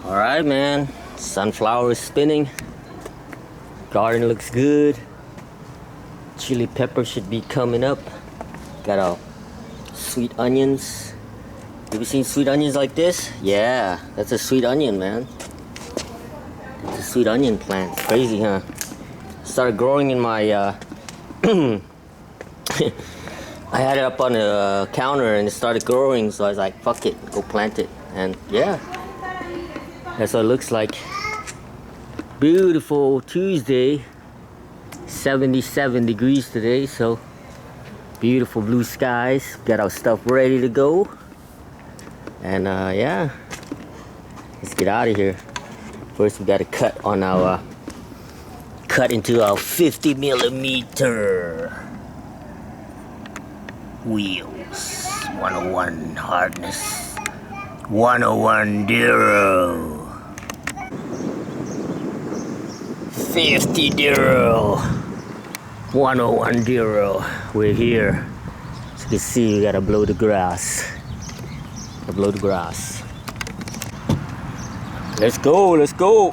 Alright, man. Sunflower is spinning. Garden looks good. Chili pepper should be coming up. Got our sweet onions. Have you seen sweet onions like this? Yeah, that's a sweet onion, man. It's a sweet onion plant. It's crazy, huh? Started growing in my I had it up on the counter and it started growing, so I was like, fuck it, go plant it. And yeah, that's what it looks like. Beautiful Tuesday. 77 degrees today, so beautiful blue skies. Got our stuff ready to go. And yeah, let's get out of here. First we gotta cut on our cut into our 50mm wheels. 101 hardness, 101 duro, 50 duro, 101 duro. We're here. As you can see, we gotta blow the grass. Blow the grass. Let's go, let's go.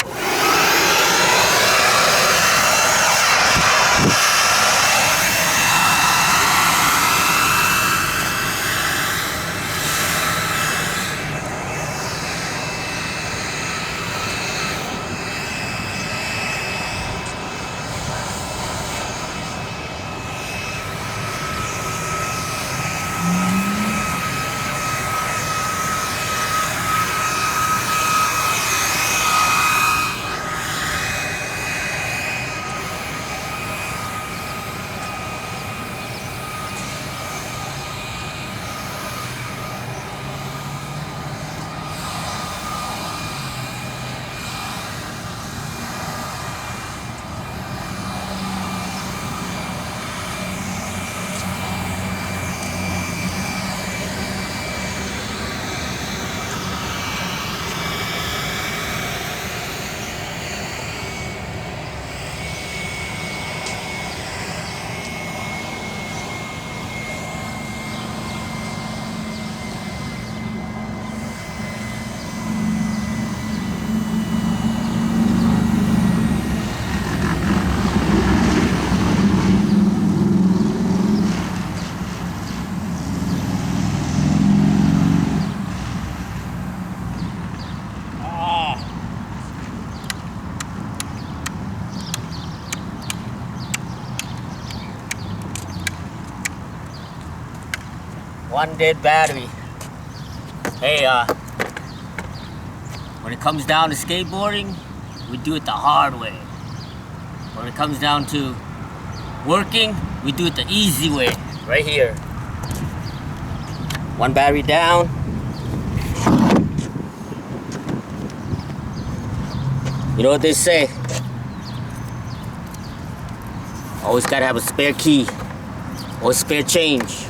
One dead battery. Hey, when it comes down to skateboarding, we do it the hard way. When it comes down to working, we do it the easy way. Right here. One battery down. You know what they say? Always gotta have a spare key, or spare change,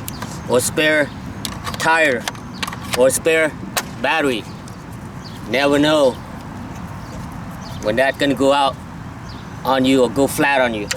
or spare tire, or spare battery. Never know when that's gonna go out on you or go flat on you.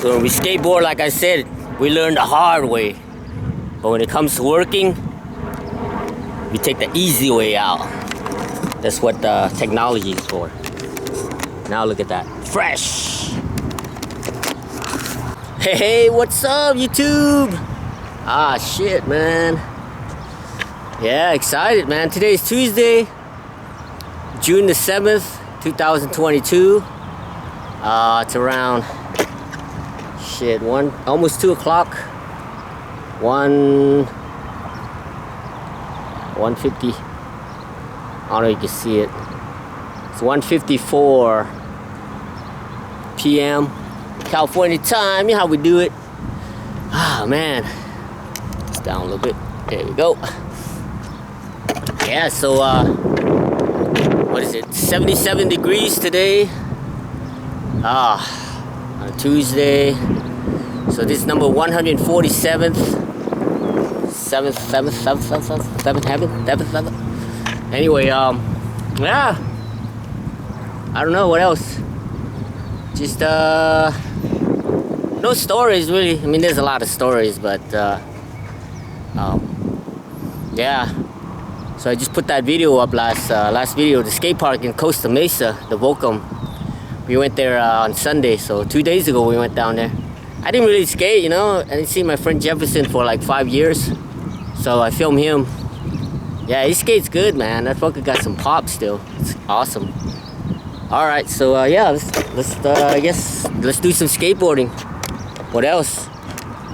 So when we skateboard, like I said, we learn the hard way. But when it comes to working, we take the easy way out. That's what technology is for. Now look at that. Fresh! Hey, what's up, YouTube? Ah, shit, man. Yeah, excited, man. Today is Tuesday, June the 7th, 2022. It's around, shit, almost 2 o'clock. 1:50. I don't know if you can see it. It's 1:54 p.m. California time. You know how we do it. Ah, man. It's down a little bit. There we go. Yeah, so, what is it? 77 degrees today. On a Tuesday. So this is number 147th. Seventh heaven. Anyway, yeah. I don't know what else. Just no stories really. I mean, there's a lot of stories, but yeah. So I just put that video up last video, the skate park in Costa Mesa, the Volcom. We went there on Sunday, so 2 days ago we went down there. I didn't really skate, you know. I didn't see my friend Jefferson for like 5 years, so I filmed him. Yeah, he skates good, man. That fucker got some pop still. It's awesome. All right, so yeah, I guess let's do some skateboarding. What else?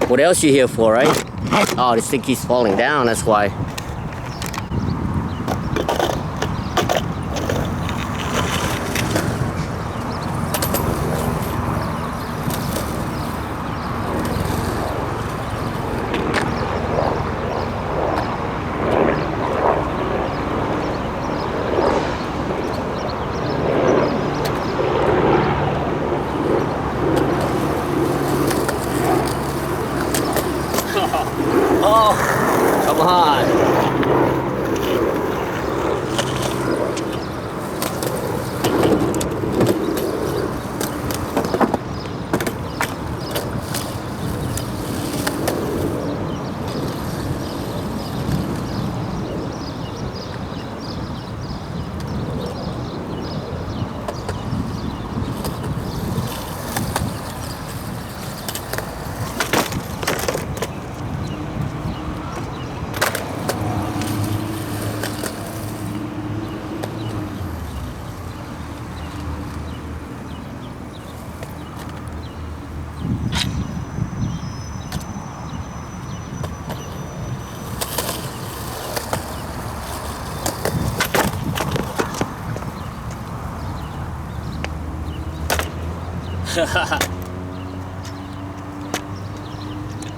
What else you here for, right? Oh, this thing keeps falling down. That's why. Oh, come on.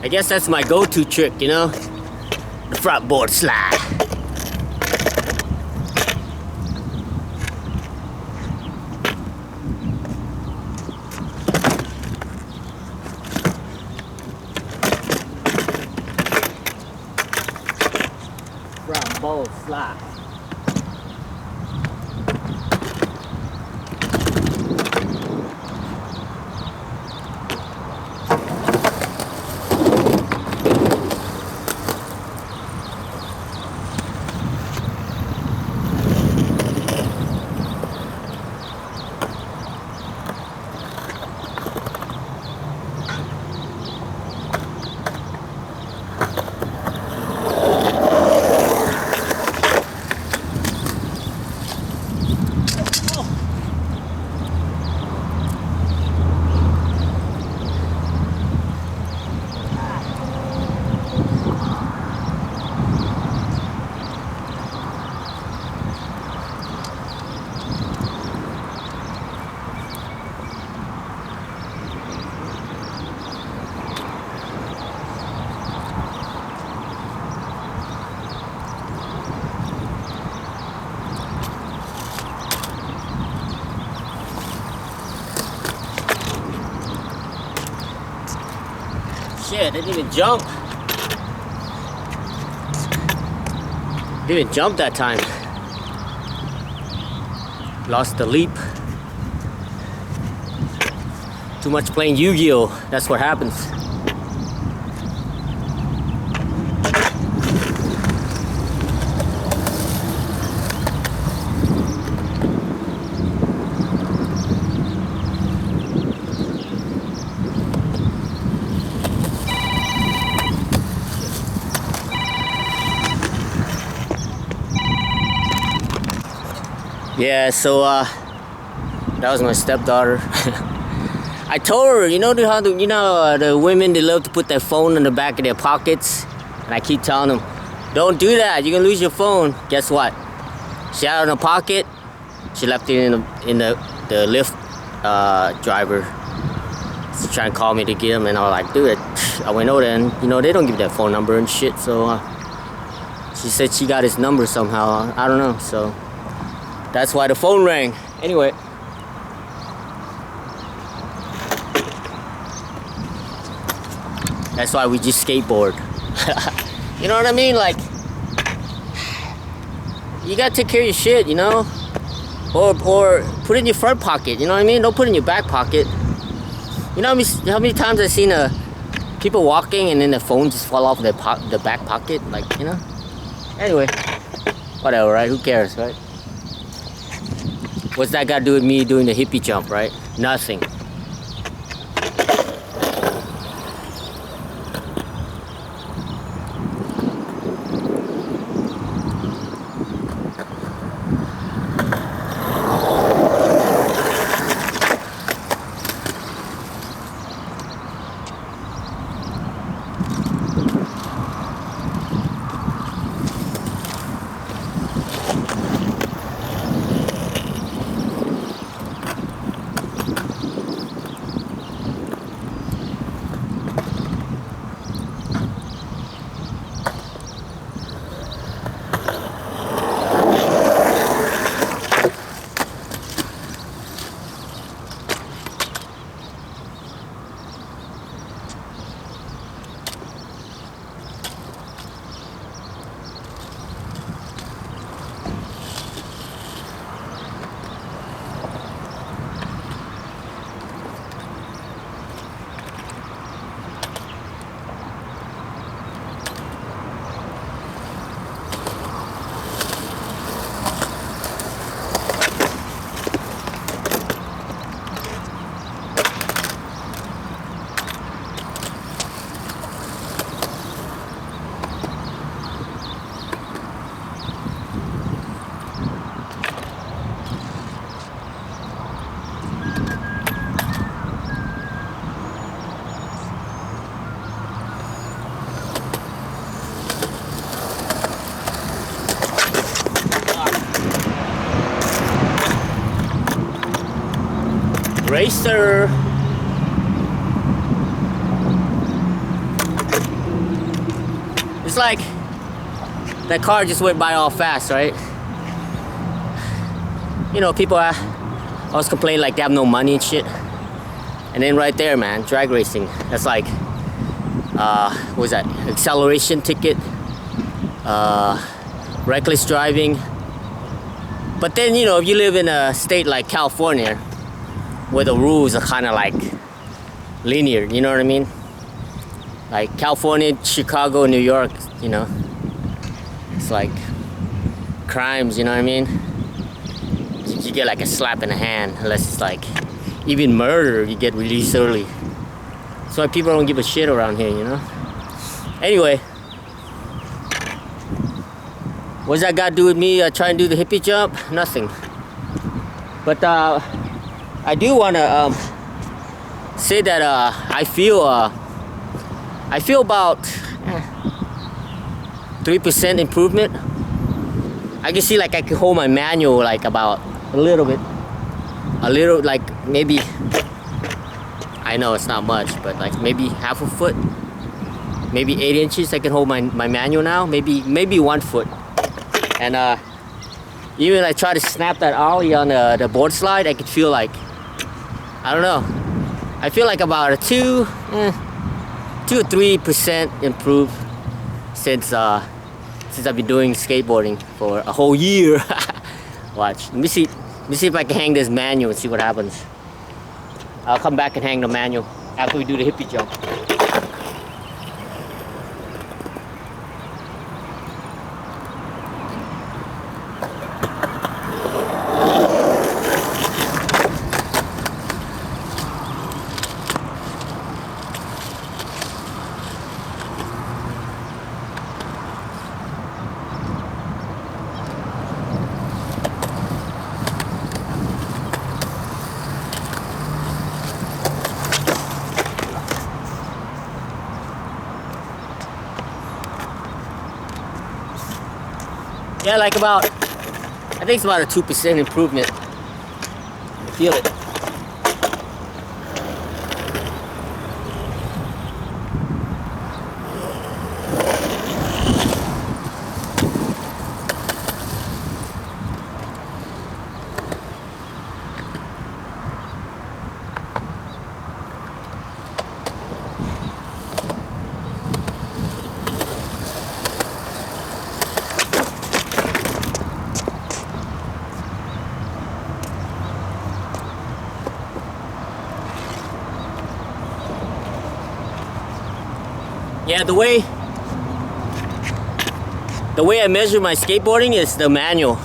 I guess that's my go-to trick, you know? The front board slide. Front board slide. Shit, didn't even jump. Didn't jump that time. Lost the leap. Too much playing Yu-Gi-Oh! That's what happens. Yeah, so that was my stepdaughter. I told her, you know how the women, they love to put their phone in the back of their pockets, and I keep telling them, don't do that, you're gonna lose your phone. Guess what? She had it in her pocket. She left it in the Lyft driver. She's trying to call me to get him, and I was like, dude, I went over there, and they don't give that phone number and shit. So she said she got his number somehow. I don't know. So that's why the phone rang. Anyway. That's why we just skateboard. You know what I mean? Like, you gotta take care of your shit, or put it in your front pocket. You know what I mean? Don't put it in your back pocket. You know how many times I've seen people walking and then the phone just fall off the back pocket, like, Anyway, whatever, right? Who cares, right? What's that got to do with me doing the hippie jump, right? Nothing. Racer. It's like that car just went by all fast, right? People always complain like they have no money and shit. And then right there, man, drag racing. That's like, what was that? Acceleration ticket, reckless driving. But then, if you live in a state like California, where the rules are kind of like linear, you know what I mean? Like California, Chicago, New York, it's like crimes, you know what I mean? You get like a slap in the hand, unless it's like even murder, you get released early. That's why people don't give a shit around here, Anyway, what's that got to do with me trying to do the hippie jump? Nothing. But I do want to say that I feel about 3% improvement. I can see like I can hold my manual like about a little, like maybe, I know it's not much, but like maybe half a foot, maybe 8 inches I can hold my manual now, maybe 1 foot. And even I try to snap that ollie on the board slide, I could feel like, I don't know, I feel like about a 2 or 3% improved since I've been doing skateboarding for a whole year. Watch, let me see if I can hang this manual and see what happens. I'll come back and hang the manual after we do the hippie jump. Yeah, like about, I think it's about a 2% improvement. Feel it. Yeah, the way I measure my skateboarding is the manual.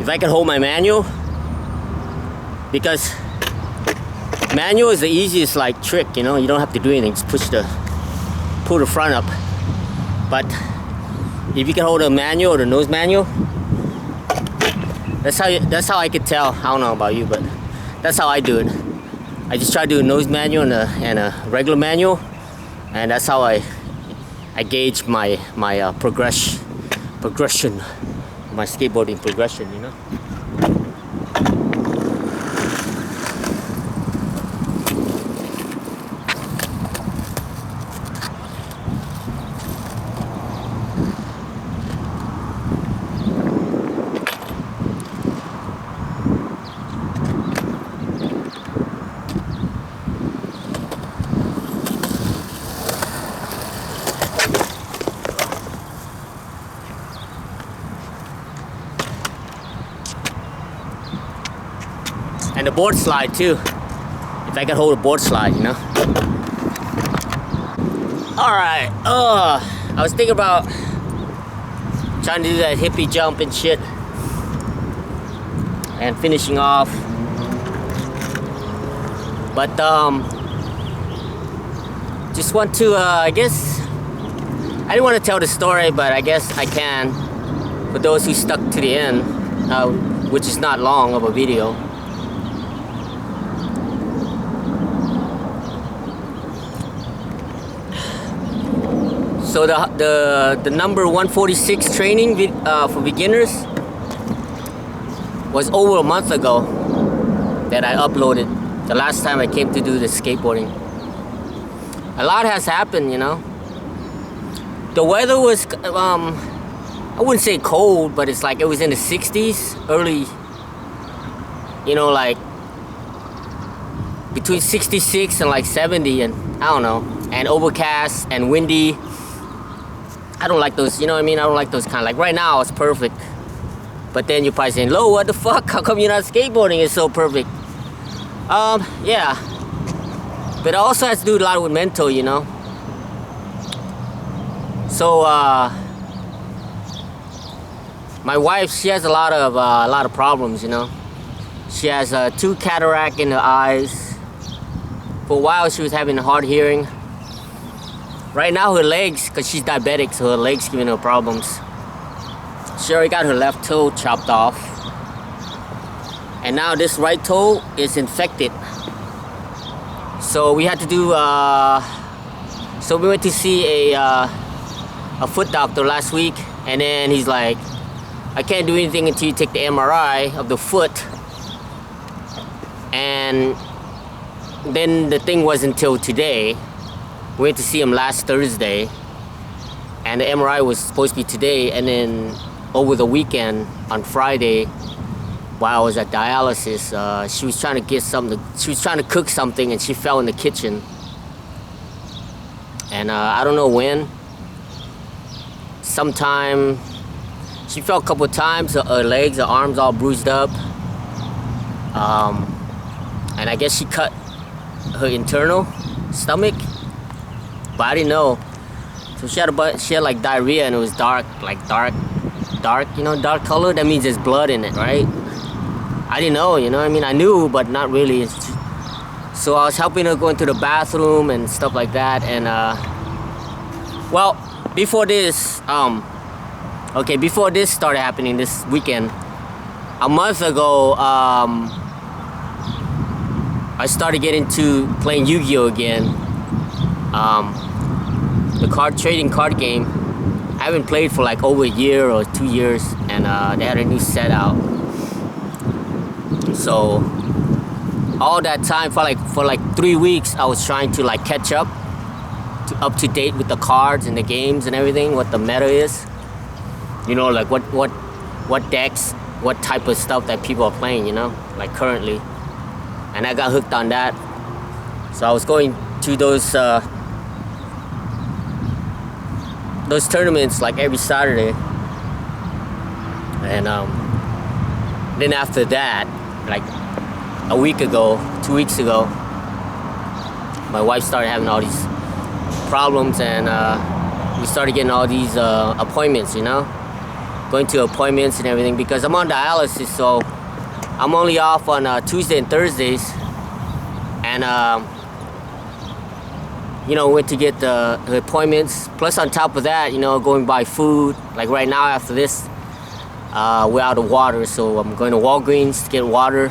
If I can hold my manual, because manual is the easiest like trick, you know. You don't have to do anything, just pull the front up. But if you can hold a manual or the nose manual, that's how I could tell. I don't know about you, but that's how I do it. I just try to do a nose manual and a regular manual. And that's how I gauge my progression, my skateboarding progression, you know. And the board slide too, if I can hold a board slide, you know. Alright, I was thinking about trying to do that hippie jump and shit, and finishing off, but just want to, I guess, I didn't want to tell the story, but I guess I can, for those who stuck to the end, which is not long of a video. So the number 146 training for beginners was over a month ago that I uploaded. The last time I came to do the skateboarding. A lot has happened, you know. The weather was, I wouldn't say cold, but it's like it was in the 60s, early, you know, like between 66 and like 70, and I don't know, and overcast and windy. I don't like those, you know what I mean? I don't like those kind of, like right now it's perfect. But then you're probably saying, Lo, what the fuck? How come you're not skateboarding? It's so perfect. Yeah. But it also has to do a lot with mental, you know? So, my wife, she has a lot of problems, you know? She has 2 cataracts in her eyes. For a while she was having hard hearing. Right now her legs, because she's diabetic, so her legs giving her problems. She already got her left toe chopped off. And now this right toe is infected. So we had to do, so we went to see a foot doctor last week. And then he's like, I can't do anything until you take the MRI of the foot. And then the thing was until today. We went to see him last Thursday, and the MRI was supposed to be today, and then over the weekend, on Friday, while I was at dialysis, she was trying to get something, she was trying to cook something, and she fell in the kitchen. And I don't know when, sometime, she fell a couple of times, her legs, her arms all bruised up. and I guess she cut her internal stomach, but I didn't know. So she had like diarrhea, and it was dark, you know, dark color. That means there's blood in it, right? I didn't know, you know what I mean? I knew, but not really. So I was helping her go into the bathroom and stuff like that. And well, before this, before this started happening this weekend, a month ago, I started getting to playing Yu-Gi-Oh again. The trading card game. I haven't played for like over a year or 2 years, and they had a new set out. So all that time for like 3 weeks, I was trying to like catch up to date with the cards and the games and everything, what the meta is. You know, like what decks, what type of stuff that people are playing, you know, like currently. And I got hooked on that. So I was going to those tournaments like every Saturday. And then after that, like a week ago, 2 weeks ago, my wife started having all these problems, and we started getting all these appointments, you know, going to appointments and everything, because I'm on dialysis. So I'm only off on Tuesday and Thursdays, and you know, went to get the appointments. Plus on top of that, you know, going buy food. Like right now after this, we're out of water, so I'm going to Walgreens to get water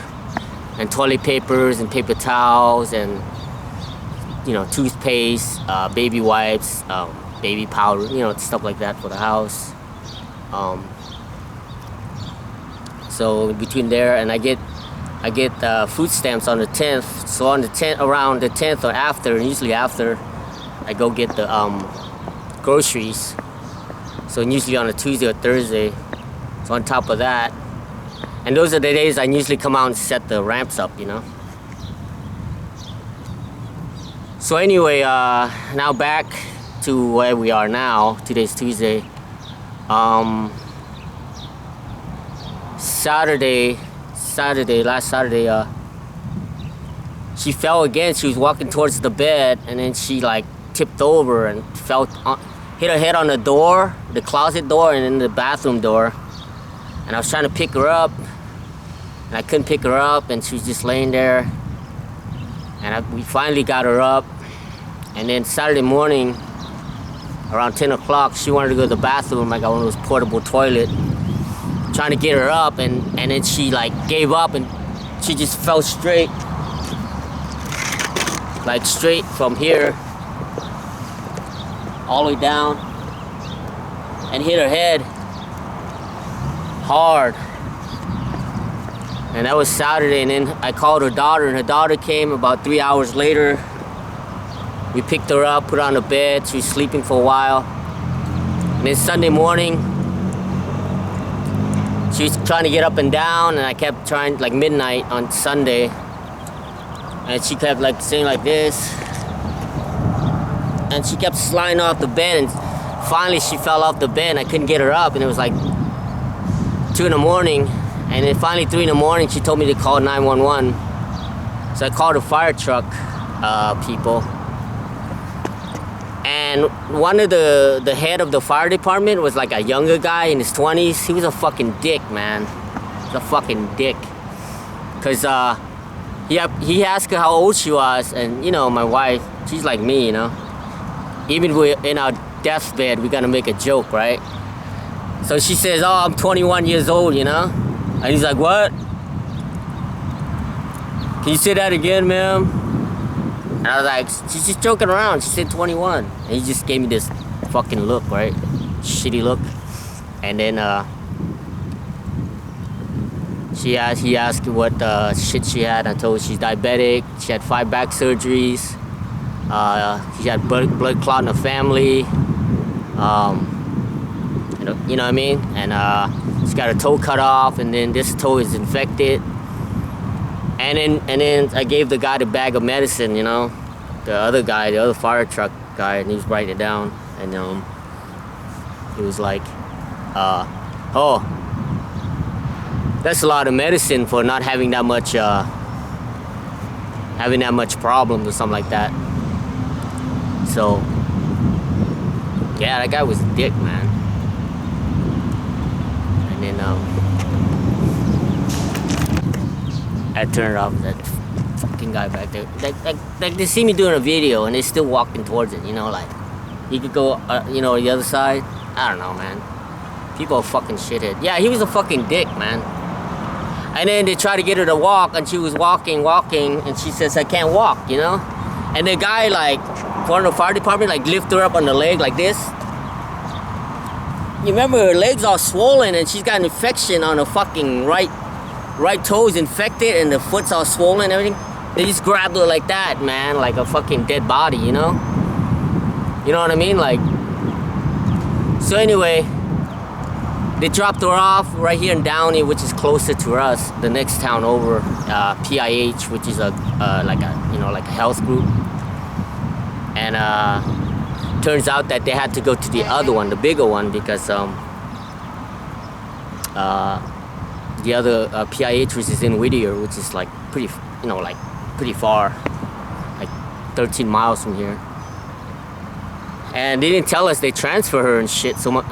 and toilet papers and paper towels and, you know, toothpaste, baby wipes, baby powder, you know, stuff like that for the house. So between there, and I get food stamps on the 10th. So on the 10th, around the 10th or after, usually after, I go get the groceries. So usually on a Tuesday or Thursday. So on top of that, and those are the days I usually come out and set the ramps up, you know. So anyway, now back to where we are now. Today's Tuesday. Last Saturday, she fell again. She was walking towards the bed, and then she like tipped over and hit her head on the door, the closet door, and then the bathroom door. And I was trying to pick her up, and I couldn't pick her up, and she was just laying there. And we finally got her up, and then Saturday morning, around 10 o'clock, she wanted to go to the bathroom. I got one of those portable toilets, trying to get her up, and then she like gave up, and she just fell straight from here all the way down and hit her head hard. And that was Saturday. And then I called her daughter, and her daughter came about 3 hours later. We picked her up, put her on the bed. She was sleeping for a while. And then Sunday morning, she was trying to get up and down, and I kept trying, like midnight on Sunday, and she kept like saying like this, and she kept sliding off the bed, and finally she fell off the bed, and I couldn't get her up, and it was like 2 in the morning, and then finally 3 in the morning, she told me to call 911, so I called the fire truck people. And one of the head of the fire department was like a younger guy in his 20s. He was a fucking dick, man. He was a fucking dick. Cause he asked her how old she was, and you know, my wife, she's like me, you know. Even in our deathbed, we gotta make a joke, right? So she says, "Oh, I'm 21 years old," you know. And he's like, "What? Can you say that again, ma'am?" And I was like, she's just joking around. She said 21. And he just gave me this fucking look, right? Shitty look. And then he asked what shit she had. I told her she's diabetic. She had 5 back surgeries. She had blood clot in her family. You know what I mean? And she's got her toe cut off, and then this toe is infected. And then I gave the guy the bag of medicine, you know, the other fire truck guy, and he was writing it down, and he was like, "Oh, that's a lot of medicine for not having that much having that much problems or something like that. So yeah, that guy was a dick, man. And then I turned off that fucking guy back there. Like they see me doing a video and they still walking towards it, you know, like he could go, you know, the other side. I don't know, man. People are fucking shithead. Yeah, he was a fucking dick, man. And then they tried to get her to walk, and she was walking, and she says, I can't walk, you know? And the guy, like, from the fire department, like, lift her up on the leg like this. You remember her legs all swollen, and she's got an infection on her fucking right toes infected, and the foot's all swollen and everything. They just grabbed her like that, man, like a fucking dead body, you know? You know what I mean? Like, so anyway, they dropped her off right here in Downey, which is closer to us, the next town over, PIH, which is a like a health group. And turns out that they had to go to the other one, the bigger one, because the other PIH, which is in Whittier, which is like pretty far, like 13 miles from here. And they didn't tell us they transfer her and shit. So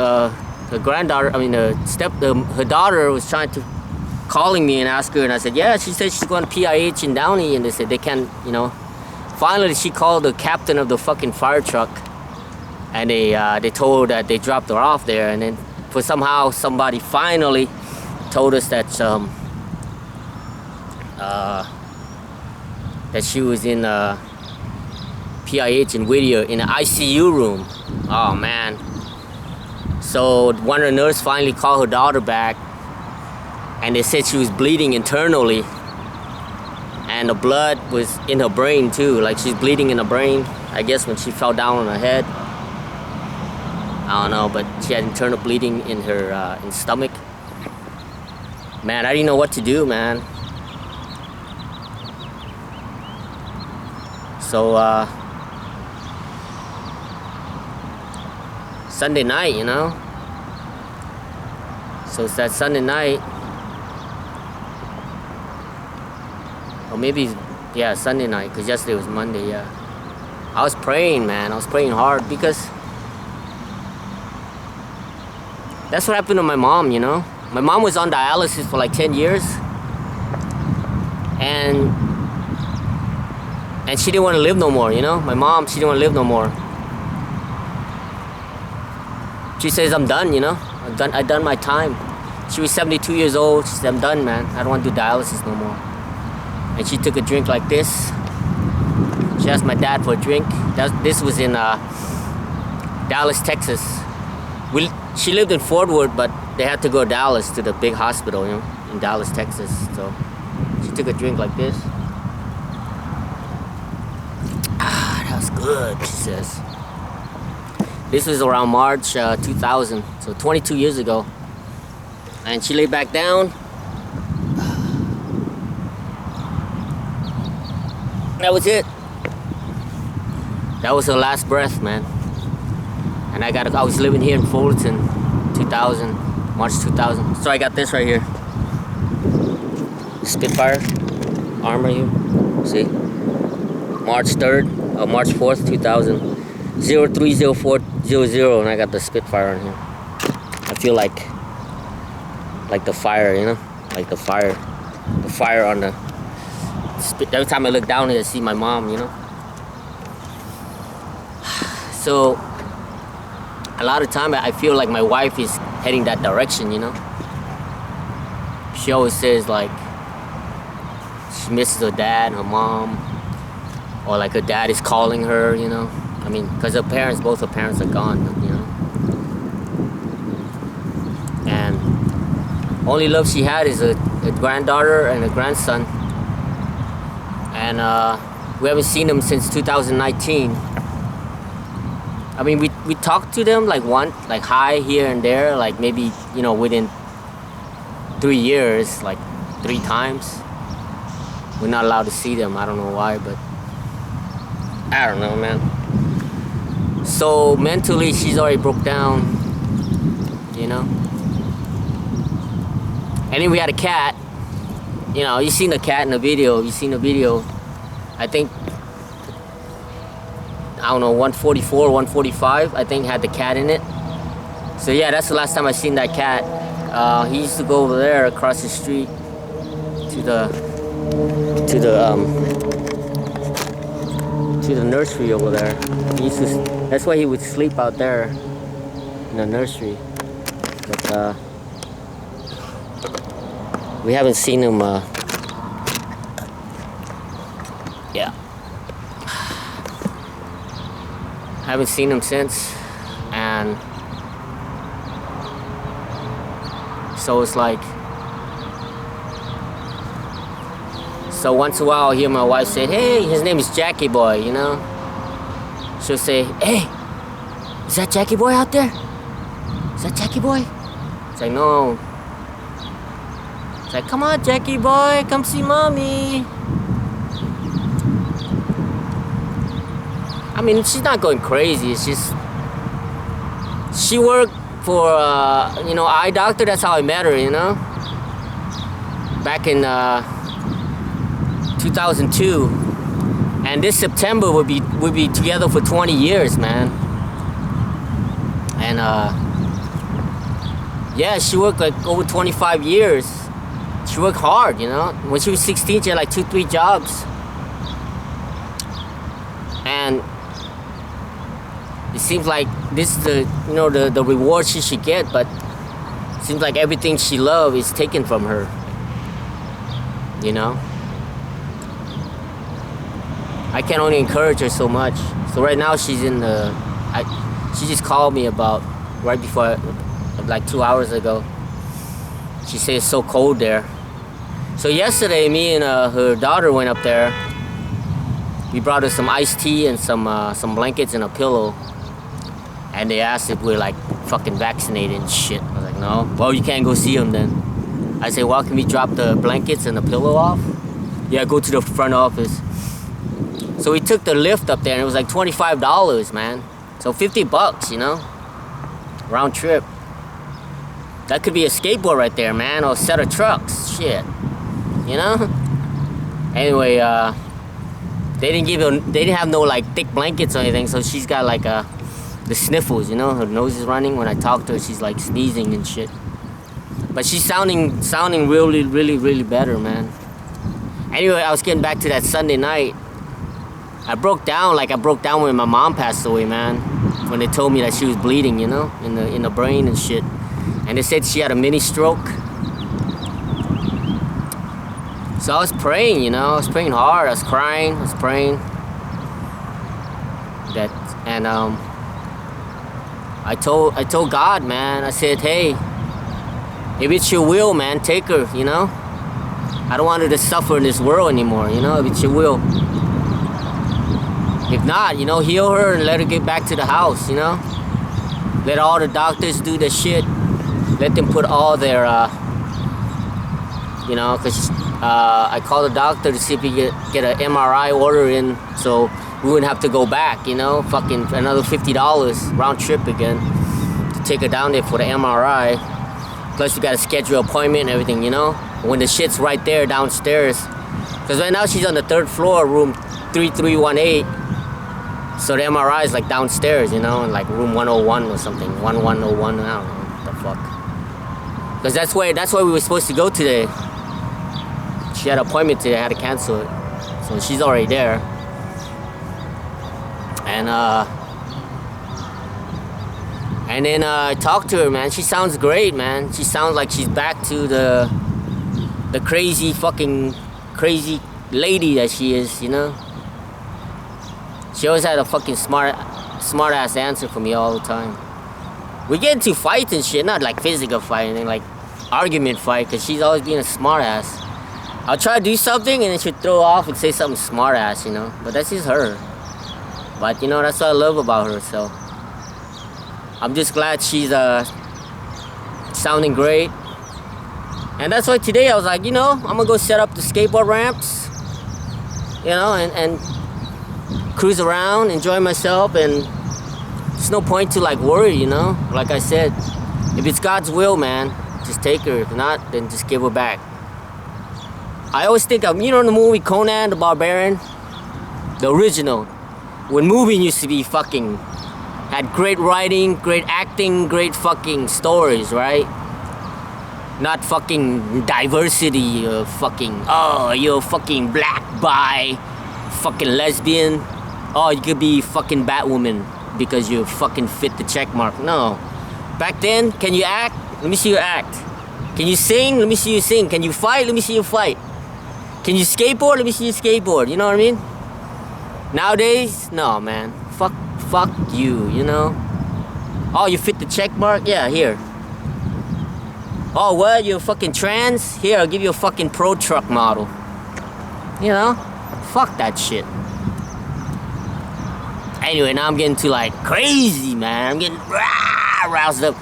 her granddaughter, her daughter was calling me and ask her, and I said, yeah, she said she's going to PIH in Downey, and they said they can't, you know. Finally, she called the captain of the fucking fire truck, and they told her that they dropped her off there, and then somehow somebody finally told us that that she was in PIH in Whittier in an ICU room. Oh man. So one of the nurses finally called her daughter back, and they said she was bleeding internally, and the blood was in her brain too, like she's bleeding in her brain, I guess when she fell down on her head. I don't know, but she had internal bleeding in her stomach. Man, I didn't know what to do, man. So Sunday night, you know. So it's that Sunday night, or maybe, yeah, Sunday night, because yesterday was Monday, yeah. I was praying, man. I was praying hard, because that's what happened to my mom, you know. My mom was on dialysis for like 10 years, and she didn't want to live no more, you know. My mom, she didn't want to live no more. She says, I'm done, you know. I done my time. She was 72 years old. She said, I'm done, man. I don't want to do dialysis no more. And she took a drink like this. She asked my dad for a drink. This was in Dallas, Texas. She lived in Fort Worth, but they had to go to Dallas to the big hospital, you know, in Dallas, Texas. So she took a drink like this. Ah, that was good, she says. This was around March 2000, so 22 years ago. And she laid back down. That was it. That was her last breath, man. And I was living here in Fullerton, 2000, March 2000. So I got this right here. Spitfire armor here. See? March 3rd, March 4th, 2000. 030400, and I got the Spitfire on here. I feel like the fire, you know, like the fire on the spit. Every time I look down here, I see my mom, you know. So a lot of time I feel like my wife is heading that direction, you know. She always says like she misses her dad, her mom, or like her dad is calling her, you know. I mean, because both her parents are gone, you know. And only love she had is a granddaughter and a grandson. And we haven't seen them since 2019. I mean, we talked to them like hi here and there, like maybe, you know, within 3 years, like 3 times. We're not allowed to see them. I don't know why, but I don't know, man. So mentally, she's already broke down, you know. And then we had a cat. You know, you seen the cat in the video. You seen the video. I think, I don't know, 144, 145, I think, had the cat in it. So yeah, that's the last time I seen that cat. He used to go over there across the street to the nursery over there. He used to, that's why he would sleep out there in the nursery. But we haven't seen him. Yeah, haven't seen him since, and so it's like, so once in a while I hear my wife say, hey, his name is Jackie Boy, you know? She'll say, hey, is that Jackie Boy out there? Is that Jackie Boy? It's like, no. It's like, come on, Jackie Boy, come see mommy. I mean, she's not going crazy. It's just, she worked for, you know, eye doctor. That's how I met her, you know? Back in 2002. And this September we'll be together for 20 years, man. And yeah, she worked like over 25 years. She worked hard, you know. When she was 16, she had like 2-3 jobs. And it seems like this is the, you know, the reward she should get, but it seems like everything she loves is taken from her, you know. I can only encourage her so much. So right now she's in the, she just called me about right before, like 2 hours ago. She said it's so cold there. So yesterday, me and her daughter went up there. We brought her some iced tea and some blankets and a pillow. And they asked if we're like fucking vaccinated and shit. I was like, no. Well, you can't go see them then. I said, well, can we drop the blankets and the pillow off? Yeah, go to the front office. So we took the lift up there and it was like $25, man. So 50 bucks, you know? Round trip. That could be a skateboard right there, man, or a set of trucks. Shit. You know? Anyway, they didn't have no like thick blankets or anything, so she's got like the sniffles, you know? Her nose is running. When I talk to her, she's like sneezing and shit. But she's sounding really, really, really better, man. Anyway, I was getting back to that Sunday night. I broke down when my mom passed away, man. When they told me that she was bleeding, you know, in the brain and shit. And they said she had a mini stroke. So I was praying, you know, I was praying hard, I was crying, I was praying. That, and I told God, man, I said, hey, if it's your will, man, take her, you know. I don't want her to suffer in this world anymore, you know, if it's your will. If not, you know, heal her and let her get back to the house, you know. Let all the doctors do the shit. Let them put all their, you know, because I called the doctor to see if he could get an MRI order in so we wouldn't have to go back, you know, fucking another $50 round trip again to take her down there for the MRI. Plus we got to schedule an appointment and everything, you know, when the shit's right there downstairs. Because right now she's on the 3rd floor, room 3318. So the MRI is like downstairs, you know, in like room 101 or something, 1101, I don't know what the fuck. Because that's where we were supposed to go today. She had an appointment today, I had to cancel it. So she's already there. And then I talked to her, man. She sounds great, man. She sounds like she's back to the crazy lady that she is, you know. She always had a fucking smart ass answer for me all the time. We get into fights and shit, not like physical fighting, like argument fight, because she's always being a smart ass. I'll try to do something and then she'll throw off and say something smart ass, you know. But that's just her. But you know, that's what I love about her, so I'm just glad she's sounding great. And that's why today I was like, you know, I'm gonna go set up the skateboard ramps, you know, and cruise around, enjoy myself, and there's no point to like worry, you know. Like I said, if it's God's will, man, just take her. If not, then just give her back. I always think of, you know, the movie Conan the Barbarian. The original. When moving used to be fucking, had great writing, great acting, great fucking stories, right? Not fucking diversity of fucking, oh, you're fucking black, bi, fucking lesbian. Oh, you could be fucking Batwoman because you fucking fit the check mark. No. Back then, can you act? Let me see you act. Can you sing? Let me see you sing. Can you fight? Let me see you fight. Can you skateboard? Let me see you skateboard. You know what I mean? Nowadays, no, man. Fuck you, you know? Oh, you fit the check mark? Yeah, here. Oh, what? You're fucking trans? Here, I'll give you a fucking pro truck model. You know? Fuck that shit. Anyway, now I'm getting to like crazy, man. I'm getting roused up.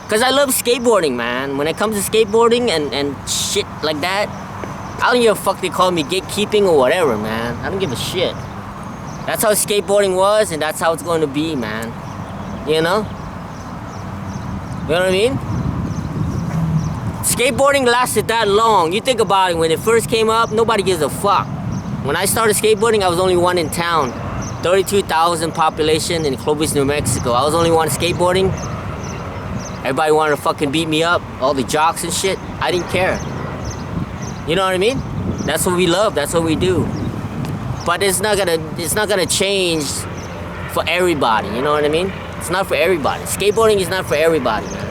Because I love skateboarding, man. When it comes to skateboarding and shit like that, I don't give a fuck they call me gatekeeping or whatever, man. I don't give a shit. That's how skateboarding was, and that's how it's going to be, man. You know? You know what I mean? Skateboarding lasted that long. You think about it, when it first came up, nobody gives a fuck. When I started skateboarding, I was only one in town. 32,000 population in Clovis, New Mexico. I was only one skateboarding. Everybody wanted to fucking beat me up. All the jocks and shit. I didn't care. You know what I mean? That's what we love. That's what we do. But it's not gonna change for everybody. You know what I mean? It's not for everybody. Skateboarding is not for everybody, man.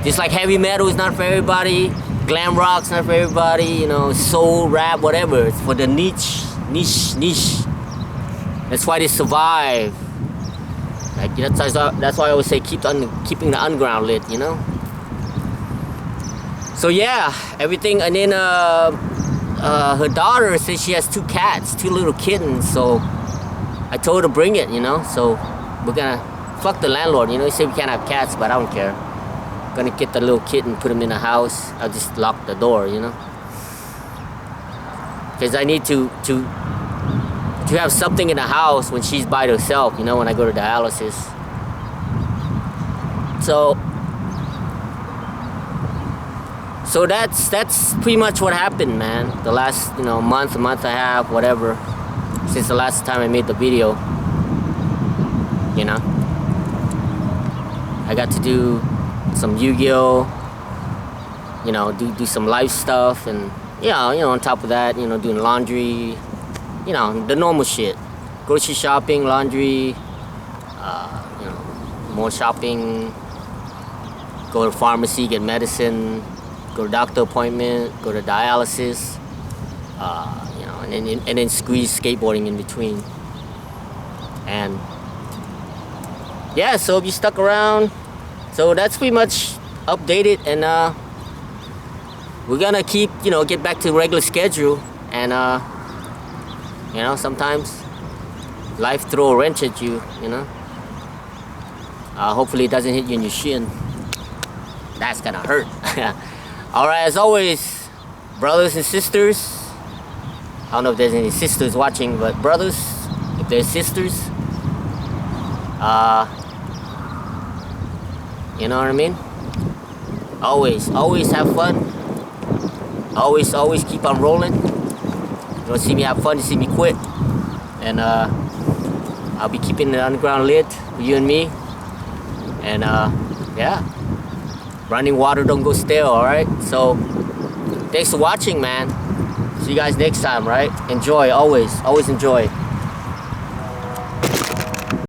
Just like heavy metal is not for everybody, glam rock's not for everybody. You know, soul, rap, whatever. It's for the niche. That's why they survive. Like that's why I always say keeping the underground lit. You know. So yeah, everything, and then her daughter says she has 2 cats, 2 little kittens, so I told her to bring it, you know, so we're gonna fuck the landlord, you know, he said we can't have cats, but I don't care. Gonna get the little kitten, put him in the house, I'll just lock the door, you know, because I need to have something in the house when she's by herself, you know, when I go to dialysis. So that's pretty much what happened, man. The last, you know, month and a half, whatever, since the last time I made the video. You know, I got to do some Yu-Gi-Oh, you know, do some live stuff, and you know, on top of that, you know, doing laundry, you know, the normal shit, grocery shopping, laundry, you know, more shopping, go to pharmacy, get medicine, go to doctor appointment, go to dialysis, you know, and then squeeze skateboarding in between. And yeah, so if you stuck around, so that's pretty much updated, and we're gonna keep, you know, get back to regular schedule, and you know, sometimes life throw a wrench at you, you know. Hopefully it doesn't hit you in your shin. That's gonna hurt. Alright, as always, brothers and sisters, I don't know if there's any sisters watching, but brothers, if there's sisters, you know what I mean? Always have fun. Always keep on rolling. You don't see me have fun, you see me quit. And I'll be keeping the underground lit for you and me. And yeah, running water don't go stale, alright? So thanks for watching, man. See you guys next time, right? Enjoy, always enjoy.